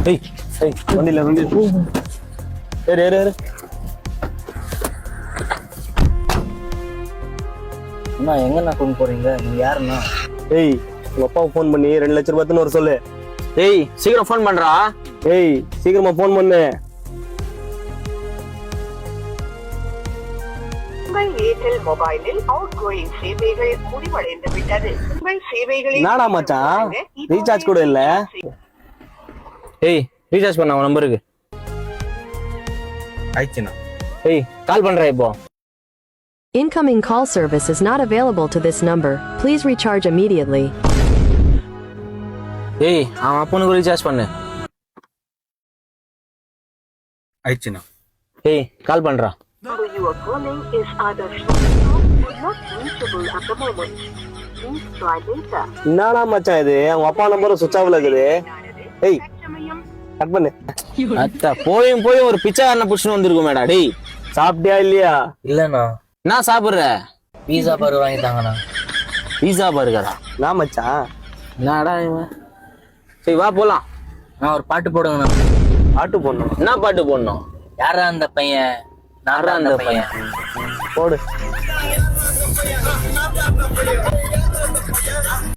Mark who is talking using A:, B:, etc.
A: ஏய் ஏய் வண்டியில ஏறு ஏறு ஏறு.
B: அண்ணா எங்கண்ணா கொண்டு போறீங்க? நீங்க யாருண்ணா?
A: ஏய் உங்க அப்பாவுக்கு ஃபோன் பண்ணி 2 லட்சம் ரூபாய்ன்னு ஒரு சொல்லு.
C: ஏய் சீக்கிரம் ஃபோன் பண்றா.
A: ஏய் சீக்கிரமா ஃபோன் பண்ணு.
D: உங்கள் ஏர்டெல் மொபைலில் அவுட்கோயிங் சேவைகள் முடிவடைந்து விட்டது. உங்கள் சேவைகளில்
A: என்னடா மச்சான் ரீசார்ஜ் கூட இல்ல.
C: ஏய் ரீசார்ஜ் பண்ண உன் நம்பருக்கு.
A: ஆயிடுச்சுண்ணா.
C: ஏய் கால் பண்றேன் இப்போ.
E: Incoming call service is not available to this number. Please recharge immediately.
C: ஏய் அவன் அப்பனுக்கு ரீசார்ஜ் பண்ணு.
A: ஆயிடுச்சுண்ணா.
C: ஏய் கால் பண்றா.
D: Number you are calling is either switched off or not reachable at the moment. Please try later.
A: என்னடா மச்சான் இது அவங்க அப்பா நம்பரும் சுவிட்ச் ஆஃப்ல இருக்குது. ஏய்
D: தற்சமயம்
A: கட் பண்ணு.
C: அத்தா போய் ஒரு பிச்சைக்காரனை புடிச்சுன்னு வந்திருக்கோமேடா. டேய்
A: சாப்பிட்டியா இல்லையா?
B: இல்லண்ணா,
C: என்ன சாப்பிடுற?
B: பீஸா பர்கர் வாங்கி தாங்கண்ணா.
C: பீஸா பர்கரா?
A: நான் மச்சான்
C: என்னடா இவன்? சரி வா போலாம்.
B: நான் ஒரு பாட்டு போடுங்கண்ணா.
A: ஆட்டு போடணும்.
C: என்ன பாட்டு போடணும்?
B: யாரா அந்த பையன்? நான்
C: யாரா
B: அந்த
C: அந்த
B: பையன்.
A: போடு.